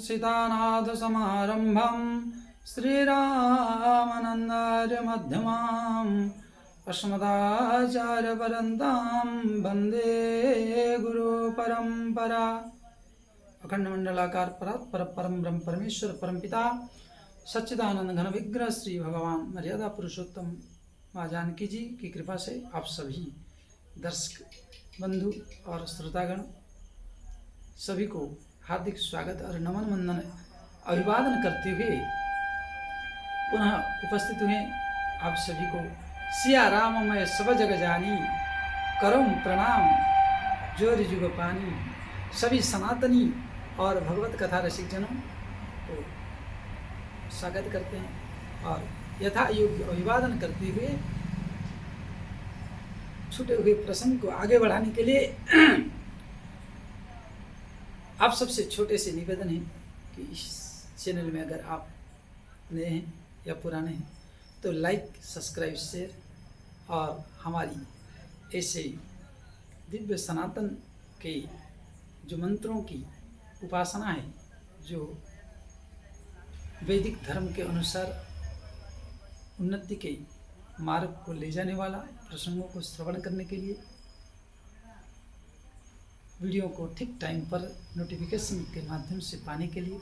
सीतानाथसमारम्भां श्रीरामानन्दार्यमध्यमाम् अस्मदाचार्यपर्यन्तां वन्दे गुरुपरम्परा। अखंड मंडलाकार परम ब्रह्म परमेश्वर परमपिता सच्चिदानंद घन विग्रह श्री भगवान मर्यादा पुरुषोत्तम माँ जानकी जी की कृपा से आप सभी दर्शक बंधु और श्रोतागण सभी को हार्दिक स्वागत और नमन वंदन अभिवादन करते हुए पुनः उपस्थित हुए आप सभी को सिया राम मैं सब जग जानी करम प्रणाम जोर जुग पानी। सभी सनातनी और भगवत कथा रसिक जनों को स्वागत करते हैं और यथा योग्य अभिवादन करते हुए छूटे हुए प्रसंग को आगे बढ़ाने के लिए आप सबसे छोटे से निवेदन है कि इस चैनल में अगर आप नए हैं या पुराने हैं तो लाइक सब्सक्राइब शेयर और हमारी ऐसे दिव्य सनातन के जो मंत्रों की उपासना है, जो वैदिक धर्म के अनुसार उन्नति के मार्ग को ले जाने वाला प्रसंगों को श्रवण करने के लिए वीडियो को ठीक टाइम पर नोटिफिकेशन के माध्यम से पाने के लिए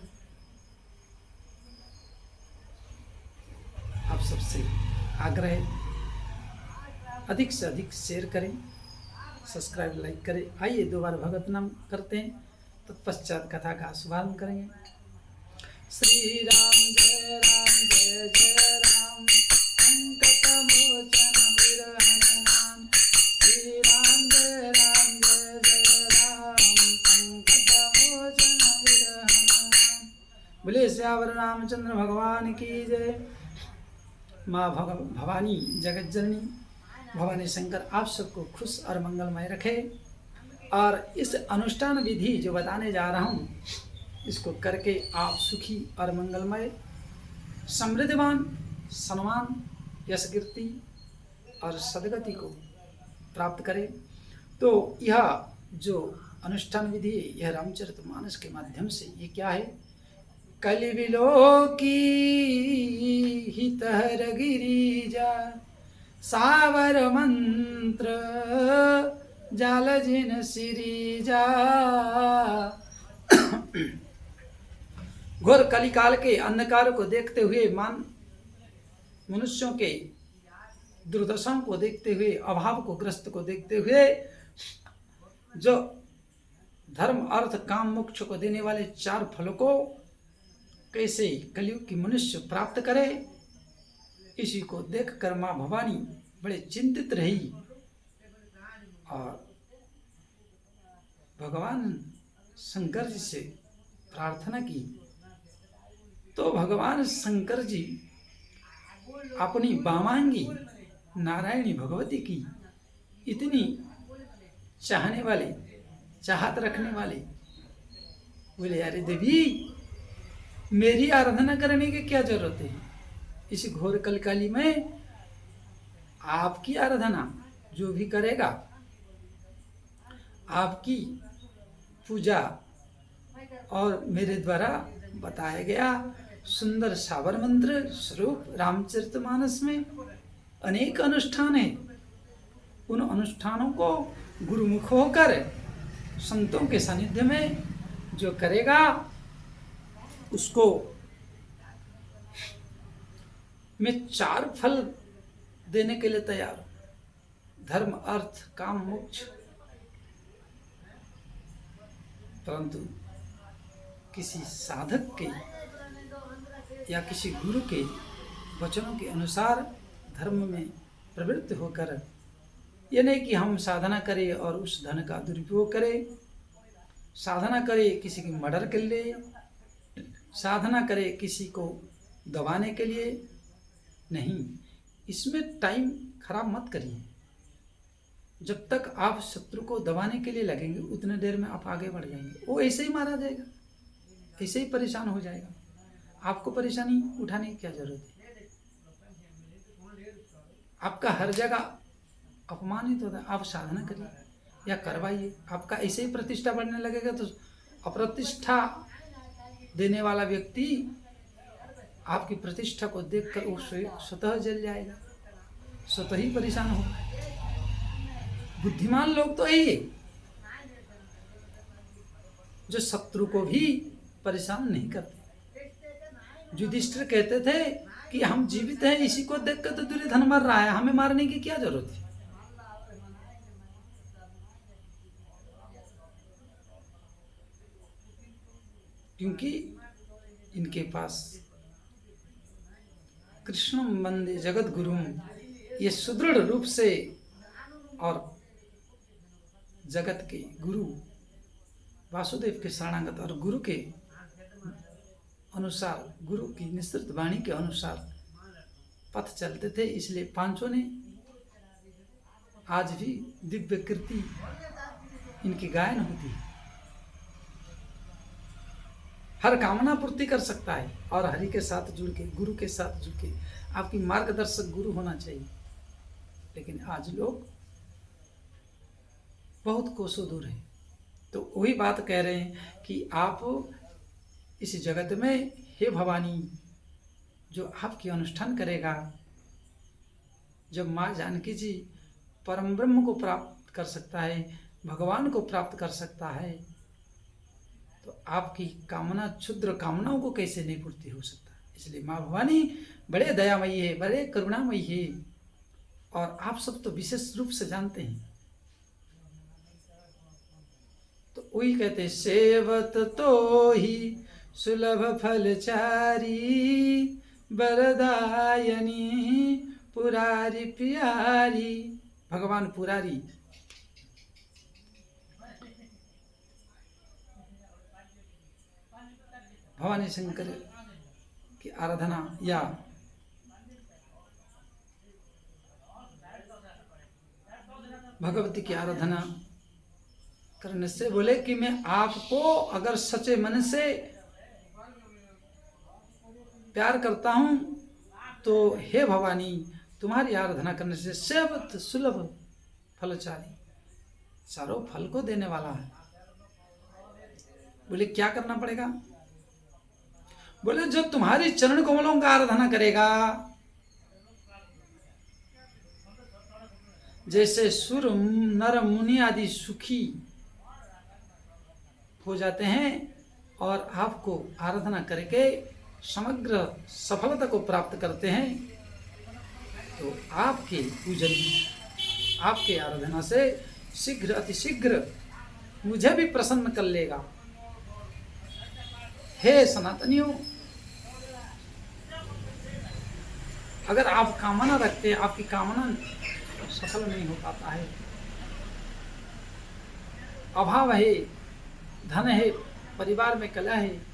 आप सबसे आग्रह है अधिक से अधिक शेयर करें, सब्सक्राइब लाइक करें। आइए दोबारा भगवत नाम करते हैं, तत्पश्चात कथा का शुभारंभ करेंगे। श्री राम जय जय राम संकट मोचन वीर हनुमान। श्री राम जय राम संकट मोचन वीर हनुमान। बोले श्यावर रामचंद्र भगवान की जय। माँ भवानी जगत जननी भवानी शंकर आप सबको खुश और मंगलमय रखे। और इस अनुष्ठान विधि जो बताने जा रहा हूँ इसको करके आप सुखी और मंगलमय समृद्धवान सम्मान यश कीर्ति और सदगति को प्राप्त करें। तो यह जो अनुष्ठान विधि है यह रामचरितमानस के माध्यम से ये क्या है, कलि विलोकी हितहर गिरिजा सावर मंत्र जाल जिन सिरिजा। घोर कलिकाल के अंधकार को देखते हुए मनुष्यों के दुर्दशाओं को देखते हुए, अभाव को ग्रस्त को देखते हुए, जो धर्म अर्थ काम मोक्ष को देने वाले चार फलों को कैसे कलयुग की मनुष्य प्राप्त करे, इसी को देखकर माँ भवानी बड़े चिंतित रही और भगवान शंकर जी से प्रार्थना की। तो भगवान शंकर जी अपनी वामांगी नारायणी भगवती की इतनी चाहने वाले, चाहत रखने वाले, बोले अरे देवी मेरी आराधना करने की क्या जरूरत है, इस घोर कलकाली में आपकी आराधना जो भी करेगा, आपकी पूजा और मेरे द्वारा बताया गया सुंदर सावर मंत्र स्वरूप रामचरितमानस में अनेक अनुष्ठान है। उन अनुष्ठानों को गुरुमुख होकर संतों के सानिध्य में जो करेगा उसको मैं चार फल देने के लिए तैयार हूं, धर्म अर्थ काम मोक्ष। परंतु किसी साधक के या किसी गुरु के वचनों के अनुसार धर्म में प्रवृत्त होकर, यह नहीं कि हम साधना करें और उस धन का दुरुपयोग करें, साधना करें किसी की मर्डर के लिए, साधना करें किसी को दबाने के लिए, नहीं। इसमें टाइम खराब मत करिए। जब तक आप शत्रु को दबाने के लिए लगेंगे उतने देर में आप आगे बढ़ जाएंगे, वो ऐसे ही मारा जाएगा, ऐसे ही परेशान हो जाएगा। आपको परेशानी उठाने की क्या जरूरत है। आपका हर जगह अपमानित होता है, आप साधना करिए या करवाइए, आपका ऐसे ही प्रतिष्ठा बढ़ने लगेगा तो अप्रतिष्ठा देने वाला व्यक्ति आपकी प्रतिष्ठा को देखकर वो स्वतः जल जाएगा, स्वतः ही परेशान होगा। बुद्धिमान लोग तो यही है जो शत्रु को भी परेशान नहीं करते। युधिष्ठिर कहते थे कि हम जीवित हैं, इसी को देखकर तो दुर्योधन मर रहा है, हमें मारने की क्या जरूरत है। क्योंकि इनके पास कृष्णम वंदे जगत गुरु, ये सुदृढ़ रूप से और जगत के गुरु वासुदेव के शरणागत और गुरु के अनुसार, गुरु की निश्चित वाणी के अनुसार पथ चलते थे। इसलिए पांचों ने आज भी दिव्य कीर्ति इनकी गायन होती है। हर कामना पूर्ति कर सकता है और हरि के साथ जुड़ के, गुरु के साथ जुड़ के, आपकी मार्गदर्शक गुरु होना चाहिए। लेकिन आज लोग बहुत कोसों दूर हैं। तो वही बात कह रहे हैं कि आप इस जगत में, हे भवानी, जो आपकी अनुष्ठान करेगा, जब माँ जानकी जी परम ब्रह्म को प्राप्त कर सकता है, भगवान को प्राप्त कर सकता है, तो आपकी कामना, क्षुद्र कामनाओं को कैसे नहीं पूर्ति हो सकता। इसलिए माँ भवानी बड़े दयामयी है, बड़े करुणामयी है, और आप सब तो विशेष रूप से जानते हैं। तो वही कहते, सेवत तो ही सुलभ फलचारी, वरदायनी पुरारी प्यारी। भगवान पुरारी, भवानी शंकर की आराधना या भगवती की आराधना करने से बोले कि मैं आपको अगर सच्चे मन से प्यार करता हूं तो हे भवानी, तुम्हारी आराधना करने से सेवत सुलभ फलचारी, चारों फल को देने वाला है। बोले क्या करना पड़ेगा? बोले जो तुम्हारी चरण कमलों का आराधना करेगा, जैसे सुर नर मुनि आदि सुखी हो जाते हैं और आपको आराधना करके समग्र सफलता को प्राप्त करते हैं, तो आपके पूजन, आपके आराधना से शीघ्र अतिशीघ्र मुझे भी प्रसन्न कर लेगा। हे सनातनियों, अगर आप कामना रखते हैं, आपकी कामना सफल नहीं हो पाता है, अभाव है, धन है, परिवार में कलह है,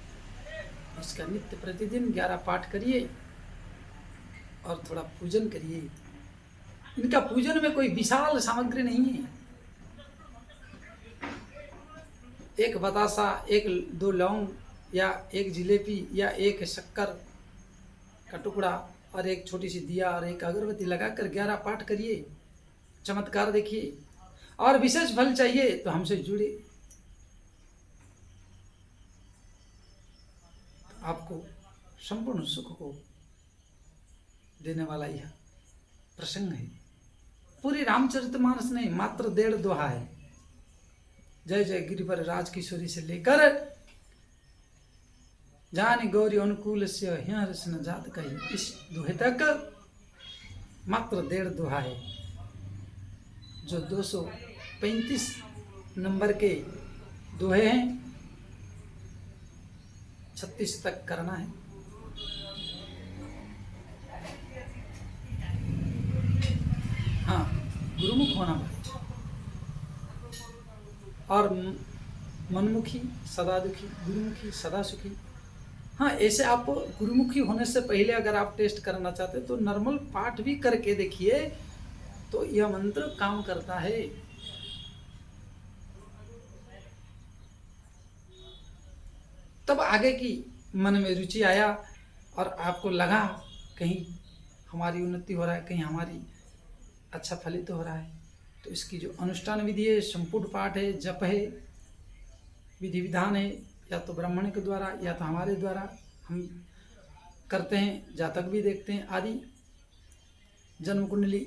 इसका नित्य प्रतिदिन 11 पाठ करिए और थोड़ा पूजन करिए। इनका पूजन में कोई विशाल सामग्री नहीं है। एक बतासा, एक दो लौंग या एक जिलेबी या एक शक्कर का टुकड़ा और एक छोटी सी दिया और एक अगरबत्ती लगाकर 11 पाठ करिए, चमत्कार देखिए। और विशेष फल चाहिए तो हमसे जुड़े, आपको संपूर्ण सुख को देने वाला यह प्रसंग है। पूरी रामचरितमानस नहीं, मात्र 1.5 दोहा है। जय जय गिरिवर राजकिशोरी से लेकर जान गौरी अनुकूल से हृष्ण जात कही, इस दोहे तक मात्र 1.5 दोहा है, जो 235 नंबर के दोहे हैं। 36 तक करना है। हाँ, गुरुमुख होना पड़ेगा और मनमुखी सदा दुखी, गुरुमुखी सदा सुखी। हाँ, ऐसे आप गुरुमुखी होने से पहले अगर आप टेस्ट करना चाहते तो नॉर्मल पाठ भी करके देखिए, तो यह मंत्र काम करता है। तब आगे की मन में रुचि आया और आपको लगा कहीं हमारी उन्नति हो रहा है, कहीं हमारी अच्छा फलित हो रहा है, तो इसकी जो अनुष्ठान विधि है, संपूर्ण पाठ है, जप है, विधि विधान है, या तो ब्राह्मण के द्वारा या तो हमारे द्वारा हम करते हैं, जातक भी देखते हैं आदि, जन्म कुंडली,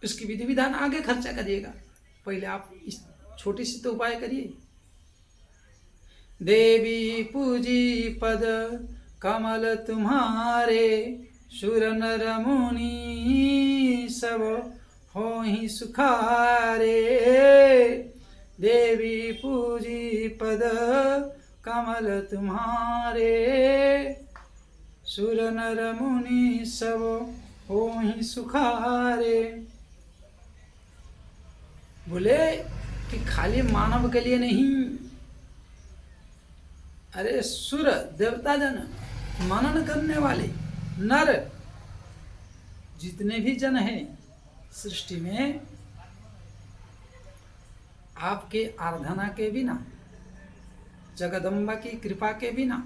इसकी विधि विधान आगे खर्चा करिएगा, पहले आप इस छोटी सी तो उपाय करिए। देवी पूजी पद कमल तुम्हारे, सुर नर मुनि सब हो ही सुखारे। देवी पूजी पद कमल तुम्हारे, सुर नर मुनि सब हो ही सुखारे। बोले कि खाली मानव के लिए नहीं, अरे सुर देवता जन, मनन करने वाले नर जितने भी जन हैं सृष्टि में, आपके आराधना के बिना, जगदम्बा की कृपा के बिना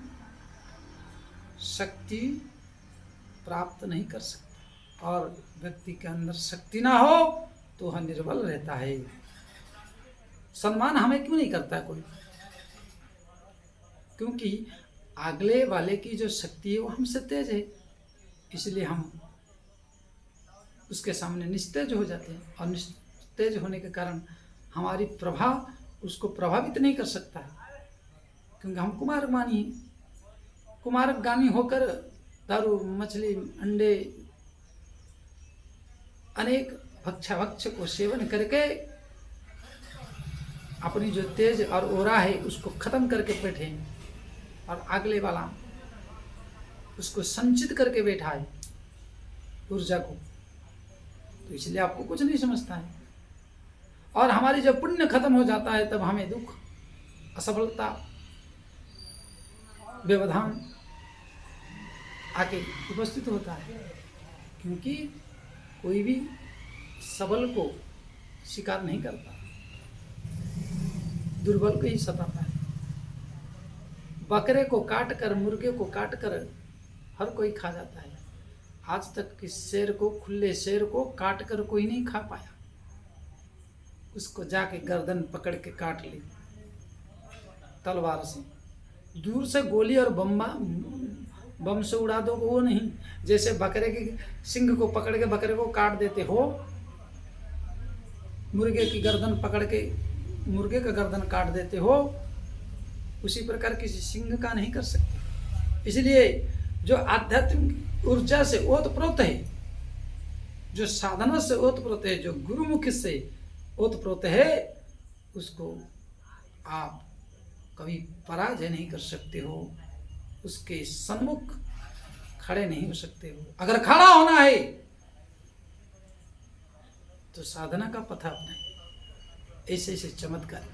शक्ति प्राप्त नहीं कर सकता। और व्यक्ति के अंदर शक्ति ना हो तो वह निर्बल रहता है। सम्मान हमें क्यों नहीं करता कोई? क्योंकि अगले वाले की जो शक्ति है वो हमसे तेज है, इसलिए हम उसके सामने निस्तेज हो जाते हैं। और निस्तेज होने के कारण हमारी प्रभाव उसको प्रभावित नहीं कर सकता है, क्योंकि हम कुमारगामी हैं। कुमारगामी होकर दारू, मछली, अंडे, अनेक भक्षाभक्ष को सेवन करके अपनी जो तेज और ओरा है उसको खत्म करके बैठे, और अगले वाला उसको संचित करके बैठा है ऊर्जा को, तो इसलिए आपको कुछ नहीं समझता है। और हमारी जब पुण्य खत्म हो जाता है तब हमें दुख, असफलता, व्यवधान आके उपस्थित होता है, क्योंकि कोई भी सबल को स्वीकार नहीं करता, दुर्बल को ही सताता है। बकरे को काट कर, मुर्गे को काट कर हर कोई खा जाता है। आज तक किस शेर को, खुले शेर को काट कर कोई नहीं खा पाया। उसको जाके गर्दन पकड़ के काट ली तलवार से, दूर से गोली और बम से उड़ा दो, वो नहीं। जैसे बकरे के सिंग को पकड़ के बकरे को काट देते हो, मुर्गे की गर्दन पकड़ के मुर्गे का गर्दन काट देते हो, उसी प्रकार किसी सिंह का नहीं कर सकते। इसलिए जो आध्यात्मिक ऊर्जा से ओतप्रोत है, जो साधना से ओतप्रोत है, जो गुरुमुख से ओतप्रोत है, उसको आप कभी पराजय नहीं कर सकते हो, उसके सम्मुख खड़े नहीं हो सकते हो। अगर खड़ा होना है तो साधना का पथ अपनाए, ऐसे ऐसे चमत्कार।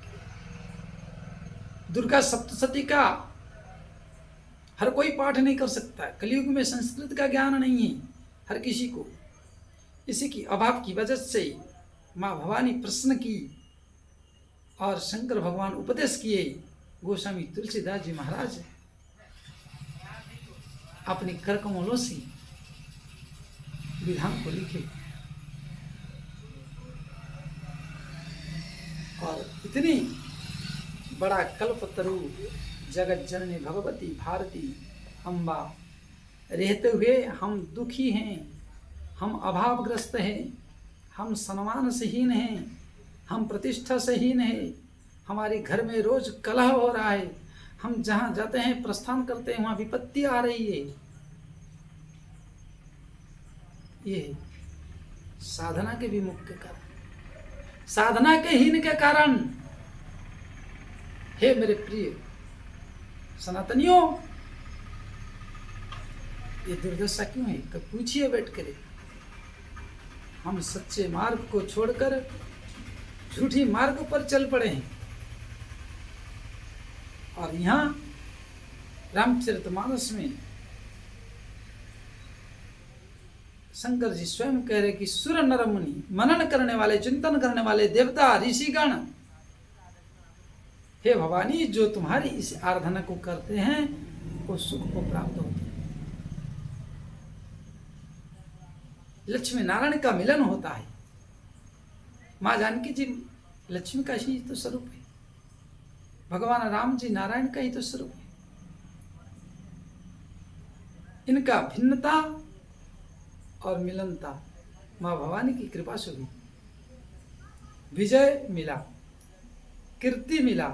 दुर्गा सप्तशती का हर कोई पाठ नहीं कर सकता। कलयुग में संस्कृत का ज्ञान नहीं है हर किसी को। इसी की अभाव की वजह से माँ भवानी प्रश्न की और शंकर भगवान उपदेश किए। गोस्वामी तुलसीदास जी महाराज अपने कर कमलों से विधान को लिखे, और इतनी बड़ा कल्पतरु जगत जननी भगवती भारती अम्बा रहते हुए हम दुखी हैं, हम अभावग्रस्त हैं, हम सम्मान से हीन हैं, हम प्रतिष्ठा से हीन हैं, हमारे घर में रोज कलह हो रहा है, हम जहाँ जाते हैं प्रस्थान करते हैं वहाँ विपत्ति आ रही है। ये साधना के विमुख के कारण, साधना के हीन के कारण। हे मेरे प्रिय सनातनियों, ये दुर्दशा क्यों है? कब पूछिए बैठ कर। हम सच्चे मार्ग को छोड़कर झूठी मार्ग पर चल पड़े हैं। और यहाँ रामचरितमानस में शंकर जी स्वयं कह रहे कि सुर नर मुनि, मनन करने वाले, चिंतन करने वाले देवता ऋषिगण, हे भवानी, जो तुम्हारी इस आराधना को करते हैं वो सुख को प्राप्त होते हैं। लक्ष्मी नारायण का मिलन होता है। माँ जानकी जी लक्ष्मी का ही तो स्वरूप है। भगवान राम जी नारायण का ही तो स्वरूप है। इनका भिन्नता और मिलनता माँ भवानी की कृपा से हुई। विजय मिला, कीर्ति मिला,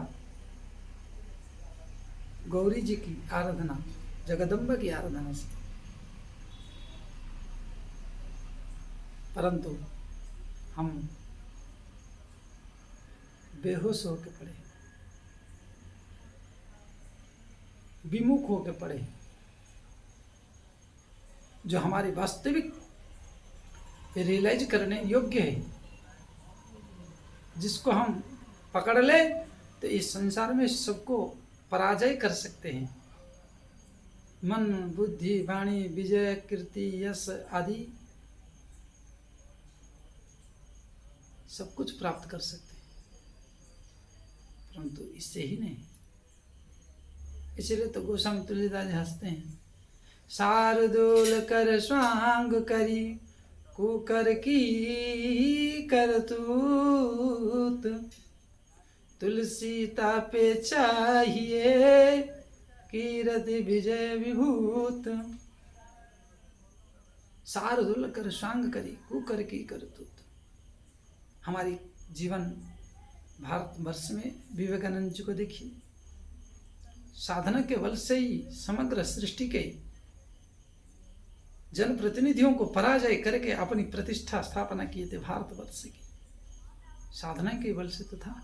गौरी जी की आराधना, जगदम्बा की आराधना से। परंतु हम बेहोश होकर पड़े, विमुख होकर पड़े। जो हमारी वास्तविक रियलाइज करने योग्य है, जिसको हम पकड़ ले तो इस संसार में सबको पराजय कर सकते हैं। मन, बुद्धि, वाणी, विजय, कीर्ति, यश आदि सब कुछ प्राप्त कर सकते हैं, परंतु इससे ही नहीं। इसलिए तो गोस्वामी तुलसीदास हंसते हैं, शार्दूल कर स्वांग करी कुकर की करतूत, तुलसी तापे चाहिए कीरति विजय विभूत। शार्दूल कर स्वांग करी कुकर की करतूत। हमारी जीवन भारतवर्ष में विवेकानंद जी को देखिए, साधना के बल से ही समग्र सृष्टि के जनप्रतिनिधियों को पराजय करके अपनी प्रतिष्ठा स्थापना किए थे। भारतवर्ष की साधना के बल से तो था,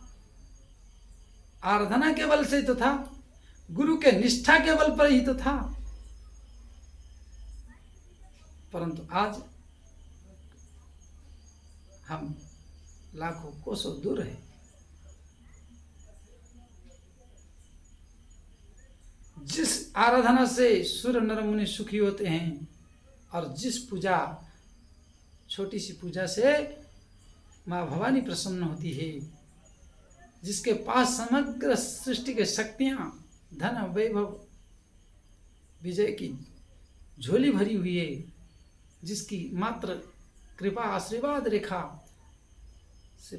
आराधना के बल से तो था, गुरु के निष्ठा के बल पर ही तो था। परंतु आज हम लाखों कोसों दूर है। जिस आराधना से सूर्य नर मुनि सुखी होते हैं और जिस पूजा, छोटी सी पूजा से माँ भवानी प्रसन्न होती है, जिसके पास समग्र सृष्टि के शक्तियां, धन, वैभव, विजय की झोली भरी हुई है, जिसकी मात्र कृपा आशीर्वाद रेखा से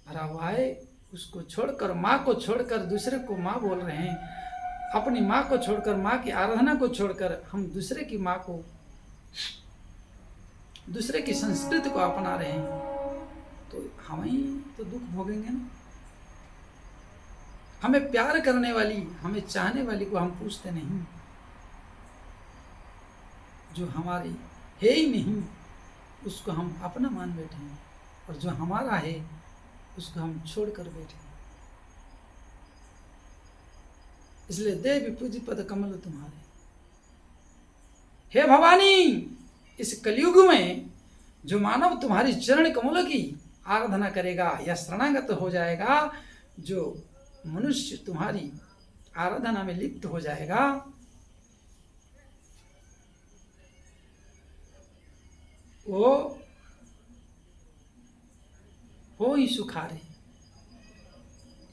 भरा हुआ है, उसको छोड़कर, माँ को छोड़कर दूसरे को माँ बोल रहे हैं, अपनी माँ को छोड़कर, माँ की आराधना को छोड़कर हम दूसरे की माँ को, दूसरे की संस्कृति को अपना रहे हैं, तो हम ही तो दुख भोगेंगे ना। हमें प्यार करने वाली, हमें चाहने वाली को हम पूछते नहीं, जो हमारी है ही नहीं उसको हम अपना मान बैठे हैं, और जो हमारा है उसको हम छोड़कर बैठे हैं। इसलिए देवी पूजी पद कमल तुम्हारे। हे भवानी, इस कलयुग में जो मानव तुम्हारी चरण कमलों की आराधना करेगा या शरणागत हो जाएगा, जो मनुष्य तुम्हारी आराधना में लिप्त हो जाएगा, वो हो ही सुखारे।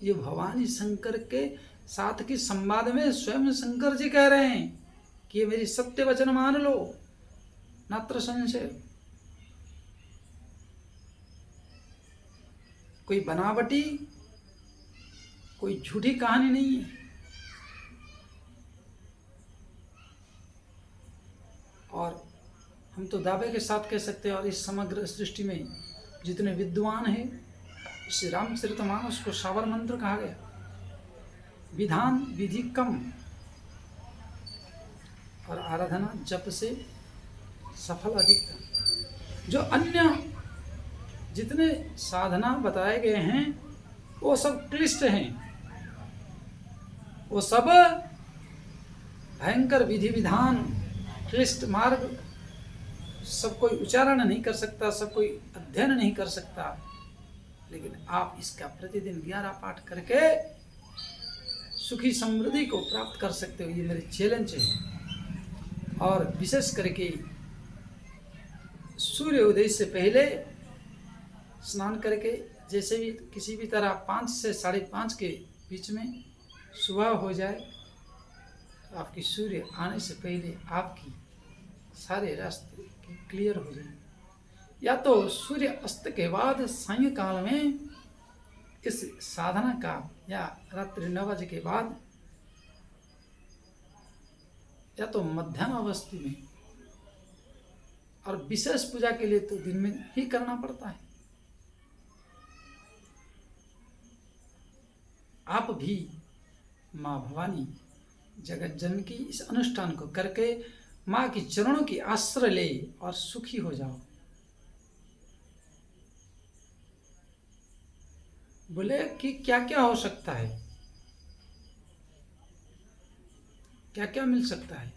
ये भवानी शंकर के साथ की संवाद में स्वयं शंकर जी कह रहे हैं कि ये मेरी सत्य वचन मान लो, नात्र संशय। कोई बनावटी, कोई झूठी कहानी नहीं है। और हम तो दावे के साथ कह सकते हैं, और इस समग्र सृष्टि में जितने विद्वान हैं, इस रामचरितमानस को सावर मंत्र कहा गया। विधान विधि कम और आराधना जप से सफल अधिकतम। जो अन्य जितने साधना बताए गए हैं वो सब क्लिष्ट हैं, वो सब भयंकर विधि विधान, क्लिष्ट मार्ग, सब कोई उच्चारण नहीं कर सकता, सब कोई अध्ययन नहीं कर सकता। लेकिन आप इसका प्रतिदिन 11 पाठ करके सुखी समृद्धि को प्राप्त कर सकते हो। ये मेरे चैलेंज है। और विशेष करके सूर्य उदय से पहले स्नान करके, जैसे भी किसी भी तरह 5 से 5:30 के बीच में सुबह हो जाए, तो आपकी सूर्य आने से पहले आपकी सारे रास्ते क्लियर हो जाए। या तो सूर्य अस्त के बाद सायंकाल में इस साधना का या रात्रि 9 बजे के बाद या तो मध्याह्न अवस्था में, और विशेष पूजा के लिए तो दिन में ही करना पड़ता है। आप भी माँ भवानी जगत जननी की इस अनुष्ठान को करके माँ की चरणों की आश्रय ले और सुखी हो जाओ। बोले कि क्या क्या हो सकता है, क्या क्या मिल सकता है।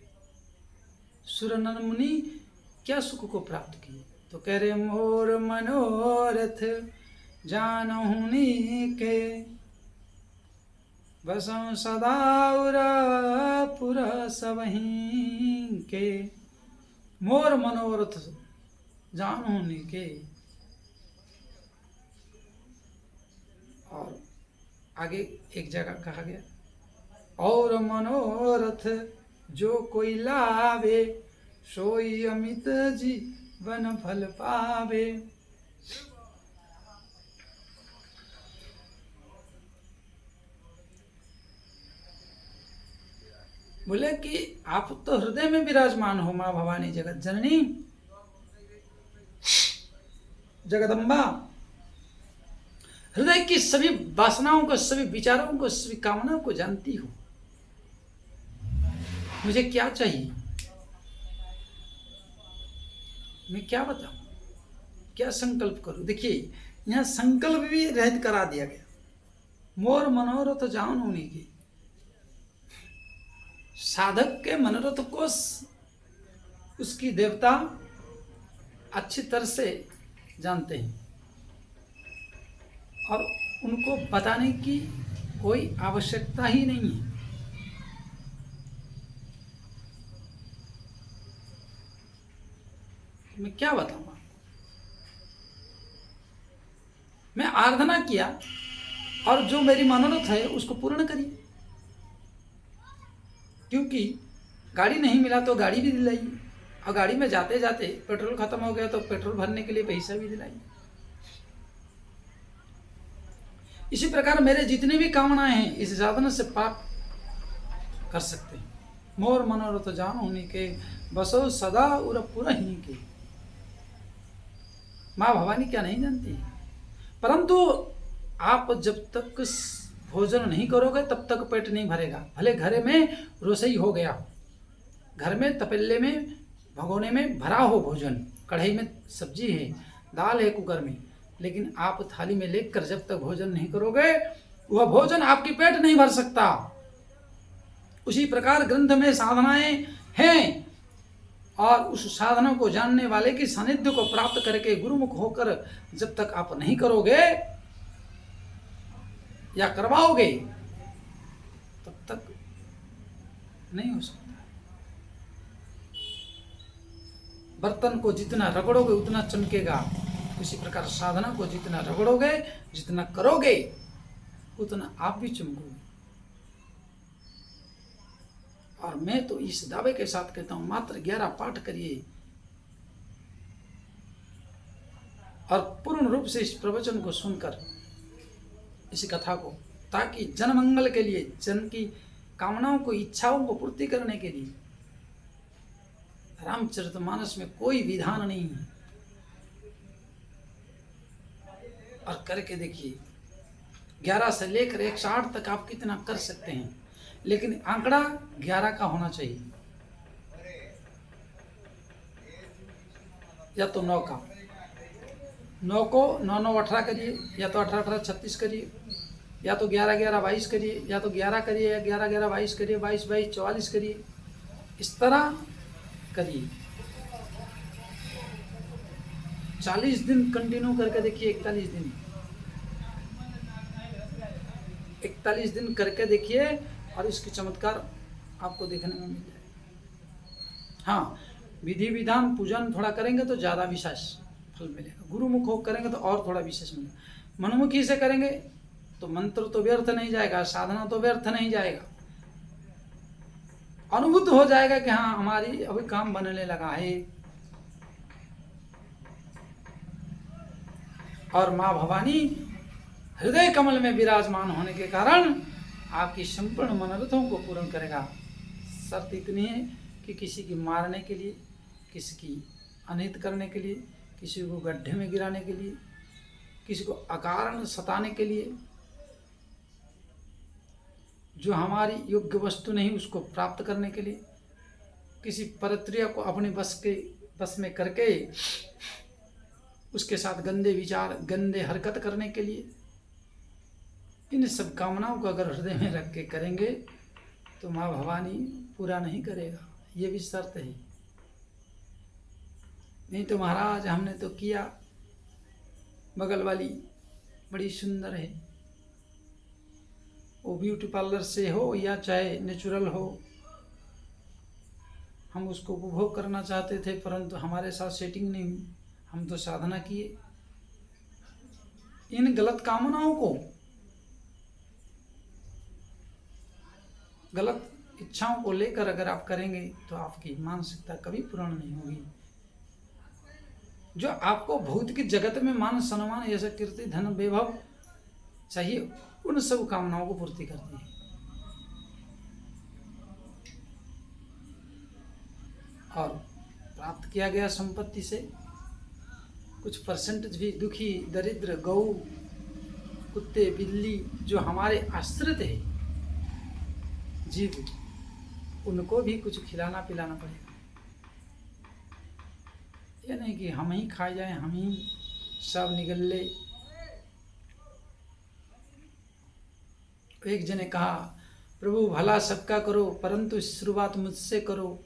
सुरनर मुनि क्या सुख को प्राप्त किए, तो कह रहे मोर मनोरथ जानहुनि के, बसों सदा उर सबहीं के। मोर मनोरथ जानहुनि के। और आगे एक जगह कहा गया, और मनोरथ जो कोई लावे, सोई अमित जीवन फल पावे। बोले कि आप तो हृदय में विराजमान हो माँ भवानी जगत जननी जगदम्बा। हृदय की सभी वासनाओं को, सभी विचारों को, सभी कामनाओं को जानती हो। मुझे क्या चाहिए, मैं क्या बताऊं, क्या संकल्प करूं। देखिए यहां संकल्प भी रहित करा दिया गया। मोर मनोरथ जानहुनि के, साधक के मनोरथ को उसकी देवता अच्छी तरह से जानते हैं और उनको बताने की कोई आवश्यकता ही नहीं है। मैं क्या बताऊंगा। मैं आराधना किया और जो मेरी मनोरथ है उसको पूर्ण करिए। क्योंकि गाड़ी नहीं मिला तो गाड़ी भी दिलाइए, और गाड़ी में जाते जाते पेट्रोल खत्म हो गया तो पेट्रोल भरने के लिए पैसा भी दिलाइए। इसी प्रकार मेरे जितनी भी कामनाएं हैं इस साधन से प्राप्त कर सकते हैं। मोर मनोरथ जानहुनि के, बसो सदा उर पुरहि के। माँ भवानी क्या नहीं जानती, परंतु आप जब तक भोजन नहीं करोगे तब तक पेट नहीं भरेगा। भले घर में रसोई हो गया, घर में तपेले में भगोने में भरा हो भोजन, कढ़ाई में सब्जी है, दाल है कुकर में, लेकिन आप थाली में लेकर जब तक भोजन नहीं करोगे वह भोजन आपकी पेट नहीं भर सकता। उसी प्रकार ग्रंथ में साधनाएं हैं, और उस साधना को जानने वाले की सानिध्य को प्राप्त करके गुरुमुख होकर जब तक आप नहीं करोगे या करवाओगे तब तक नहीं हो सकता। बर्तन को जितना रगड़ोगे उतना चमकेगा, उसी प्रकार साधना को जितना रगड़ोगे, जितना करोगे उतना आप भी चमकोगे। और मैं तो इस दावे के साथ कहता हूं, मात्र 11 पाठ करिए और पूर्ण रूप से इस प्रवचन को सुनकर, इस कथा को, ताकि जन मंगल के लिए, जन की कामनाओं को, इच्छाओं को पूर्ति करने के लिए रामचरितमानस में कोई विधान नहीं है। और करके देखिए 11 से लेकर 108 तक आप कितना कर सकते हैं, लेकिन आंकड़ा 11 का होना चाहिए या तो 9 का। 9 को 9 9 18 करिए, या तो 18 18 36 करिए, या तो 11 11 22 करिए, या तो 11 करिए, या 11 11 22 करिए, 22 22 44 करिए। इस तरह करिए। 40 दिन कंटिन्यू करके देखिए, 41 दिन 41 दिन करके देखिए और इसकी चमत्कार आपको देखने में मिल जाएगा। हाँ, विधि विधान पूजन थोड़ा करेंगे तो ज़्यादा विशेष फल मिलेगा। गुरुमुख हो करेंगे तो और थोड़ा विशेष मिलेगा। मनमुखी से करेंगे तो मंत्र तो व्यर्थ नहीं जाएगा, साधना तो व्यर्थ नहीं जाएगा। अनुभूत हो जाएगा कि हाँ हमारी अभी काम बनने लगा है। और माँ भवानी हृदय कमल में विराजमान होने के कारण आपकी संपूर्ण मनोरथों को पूर्ण करेगा। शर्त इतनी है कि किसी की मारने के लिए, किसी की अनित करने के लिए, किसी को गड्ढे में गिराने के लिए, किसी को अकारण सताने के लिए, जो हमारी योग्य वस्तु नहीं उसको प्राप्त करने के लिए, किसी परत्रिया को अपने बस में करके उसके साथ गंदे विचार, गंदे हरकत करने के लिए, इन सब कामनाओं को अगर हृदय में रख के करेंगे तो माँ भवानी पूरा नहीं करेगा। ये भी शर्त है। नहीं तो महाराज हमने तो किया, बगल वाली बड़ी सुंदर है, वो ब्यूटी पार्लर से हो या चाहे नेचुरल हो, हम उसको उपभोग करना चाहते थे परंतु हमारे साथ सेटिंग नहीं हुई, हम तो साधना किए। इन गलत कामनाओं को, गलत इच्छाओं को लेकर अगर आप करेंगे तो आपकी मानसिकता कभी पूर्ण नहीं होगी। जो आपको भौतिक जगत में मान सम्मान, यश, कीर्ति, धन, वैभव चाहिए, उन सब कामनाओं को पूर्ति करती है। और प्राप्त किया गया संपत्ति से कुछ परसेंटेज भी दुखी, दरिद्र, गौ, कुत्ते, बिल्ली जो हमारे आश्रित है जीव, उनको भी कुछ खिलाना पिलाना पड़ेगा। ये नहीं कि हम ही खा जाएं, हम ही सब निगल ले। एक जने कहा, प्रभु भला सबका करो परंतु शुरुआत मुझसे करो,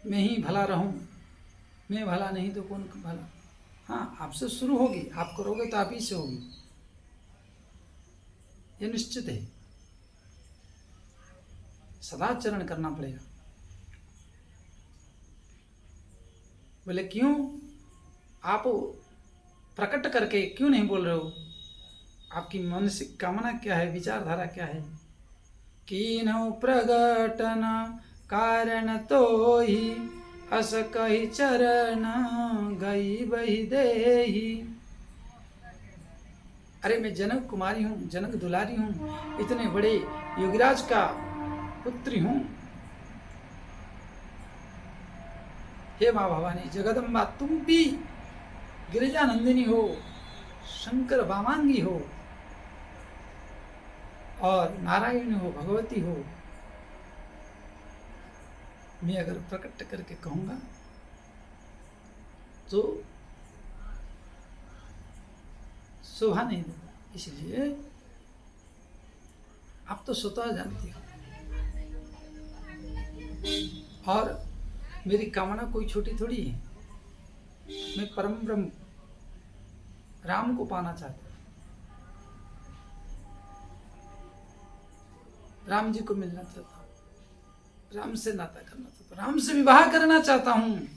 मैं ही भला रहूं, मैं भला नहीं तो कौन भला। हाँ, आपसे शुरू होगी, आप करोगे तो आप ही से होगी, ये निश्चित है। सदाचरण करना पड़ेगा। बोले क्यों? आप प्रकट करके क्यों नहीं बोल रहे हो? आपकी मानसिक कामना क्या है, विचारधारा क्या है? कीन्हु प्रगटन कारण तो ही अस कही चरण गई बही देही। अरे मैं जनक कुमारी हूँ, जनक दुलारी हूँ, इतने बड़े योगीराज का पुत्री हूँ। हे माँ भवानी जगदम्बा, तुम भी गिरिजानंदिनी हो, शंकर वामांगी हो और नारायण हो, भगवती हो। मैं अगर प्रकट करके कहूँगा तो शोभा नहीं देगा, इसलिए आप तो स्वतः जानते हो। और मेरी कामना कोई छोटी थोड़ी है। मैं परम ब्रह्म राम को पाना चाहता हूँ, राम जी को मिलना चाहता हूँ, राम से नाता करना चाहता हूँ, राम से विवाह करना चाहता हूँ।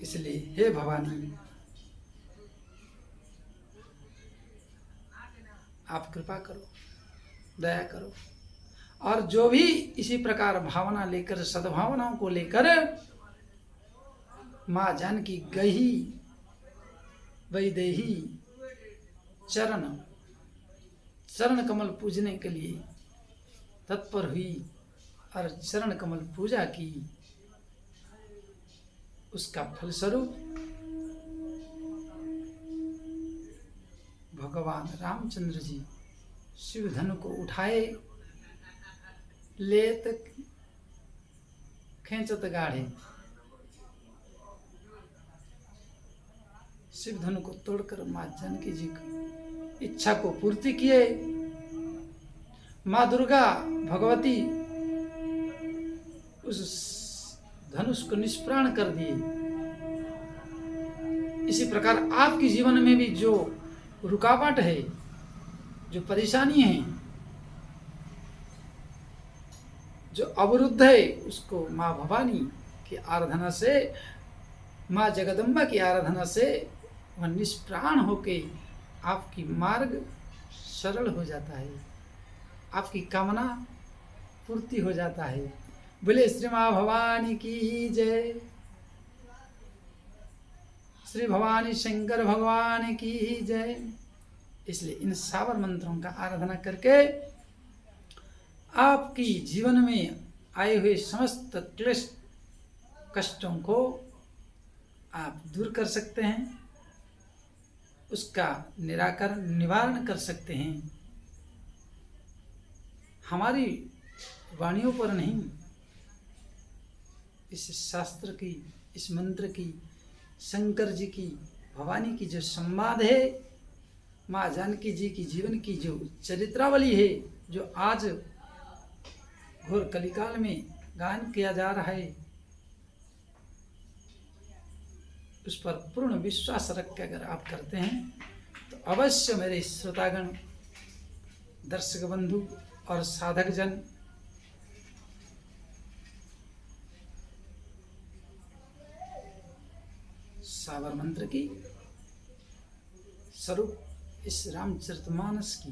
इसलिए हे भवानी, आप कृपा करो, दया करो। और जो भी इसी प्रकार भावना लेकर, सद्भावनाओं को लेकर माँ जानकी गही वैदेही चरण कमल पूजने के लिए तत्पर हुई और चरण कमल पूजा की, उसका फलस्वरूप भगवान रामचंद्र जी शिव धनु को उठाए, लेत खेचत गाढ़े, शिव धनु को तोड़कर माँ जानकी जी की इच्छा को पूर्ति किए। माँ दुर्गा भगवती उस धनुष को निष्प्राण कर दिए। इसी प्रकार आपके जीवन में भी जो रुकावट है, जो परेशानी है, जो अवरुद्ध है, उसको माँ भवानी की आराधना से, माँ जगदम्बा की आराधना से वह निष्प्राण होके आपकी मार्ग सरल हो जाता है, आपकी कामना पूर्ति हो जाता है। बोले श्री माँ भवानी की जय। श्री भवानी शंकर भगवान की जय। इसलिए इन सावर मंत्रों का आराधना करके आपकी जीवन में आए हुए समस्त क्लेश कष्टों को आप दूर कर सकते हैं, उसका निवारण कर सकते हैं। हमारी वाणियों पर नहीं, इस शास्त्र की, इस मंत्र की, शंकर जी की, भवानी की जो संवाद है, माँ जानकी जी की जीवन की जो चरित्रावली है, जो आज घोर कलिकाल में गायन किया जा रहा है, उस पर पूर्ण विश्वास रख के अगर आप करते हैं तो अवश्य मेरे श्रोतागण, दर्शक बंधु और साधक जन सावर मंत्र की स्वरूप इस रामचरितमानस की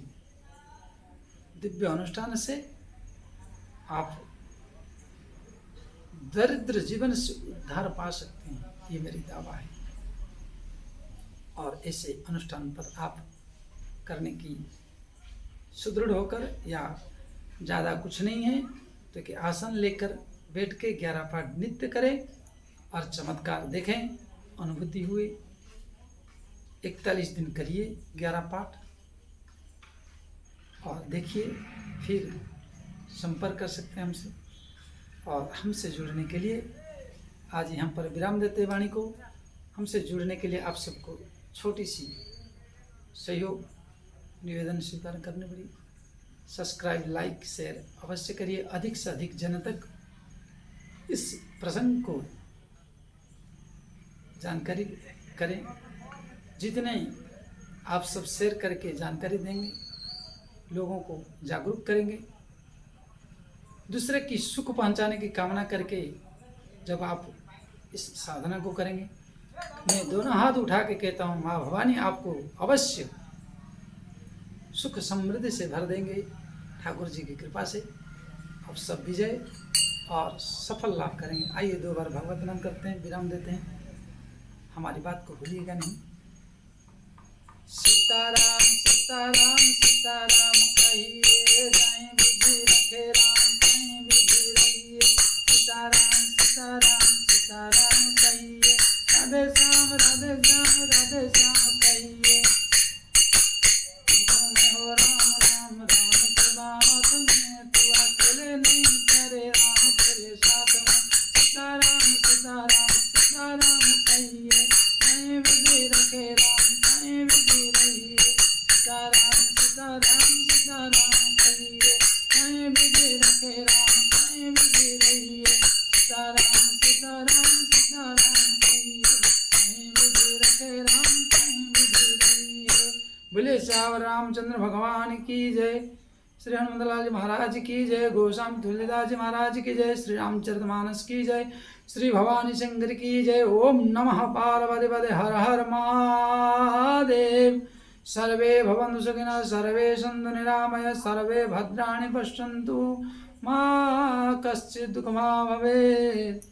दिव्य अनुष्ठान से आप दरिद्र जीवन से उद्धार पा सकते हैं, ये मेरी दावा है। और ऐसे अनुष्ठान पर आप करने की सुदृढ़ होकर, या ज़्यादा कुछ नहीं है तो कि आसन लेकर बैठ के 11 पाठ नित्य करें और चमत्कार देखें, अनुभूति हुए। 41 दिन करिए 11 पाठ और देखिए, फिर संपर्क कर सकते हैं हमसे। और हमसे जुड़ने के लिए आज यहाँ पर विराम देते वाणी को। हमसे जुड़ने के लिए आप सबको छोटी सी सहयोग निवेदन स्वीकार करनी पड़ी। सब्सक्राइब, लाइक, शेयर अवश्य करिए। अधिक से अधिक जन तक इस प्रसंग को जानकारी करें। जितने आप सब शेयर करके जानकारी देंगे, लोगों को जागरूक करेंगे, दूसरे की सुख पहुंचाने की कामना करके जब आप इस साधना को करेंगे, मैं दोनों हाथ उठा के कहता हूँ, माँ भवानी आपको अवश्य सुख समृद्धि से भर देंगे ठाकुर जी की कृपा से। आप सब विजय और सफल लाभ करेंगे। आइए 2 बार भगवत नाम करते हैं, विराम देते हैं। हमारी बात को भूलिएगा नहीं। सीताराम सीताराम सीताराम कहिए, जाएं बुद्धि रखे राम, कहीं विधि रहिए। सीताराम सीताराम सीताराम कहिए, राधे श्याम राधे श्याम राधे श्याम कहिए। में हो राम राम राम के बात में, तू अकेले नहीं करे राम तेरे साथ में। सीताराम सीताराम सीताराम कहिए, कहीं विधि रखे राम, कहीं विधि रहिए। सीताराम सीताराम सीताराम कहिए, कहीं विधि रखे राम, कहीं विधि रहिए। सीताराम सीताराम सीताराम कहिए, कहीं विधि रखे राम, कहीं विधि रहिए। बोले श्यावर रामचंद्र भगवान की जय। श्री हनुमंतलाल जी महाराज की जय। गोस्वामी तुलसीदास जी महाराज की जय। श्री रामचरितमानस की जय। श्री भवानी शंकर की जय। ओम नमः पार्वती पदे हर हर महादेव। सर्वे भवन्तु सुखिनः, सर्वे सन्तु निरामयाः, सर्वे भद्राणि पश्यन्तु मा कश्चित् दुःखं मा भवेत्।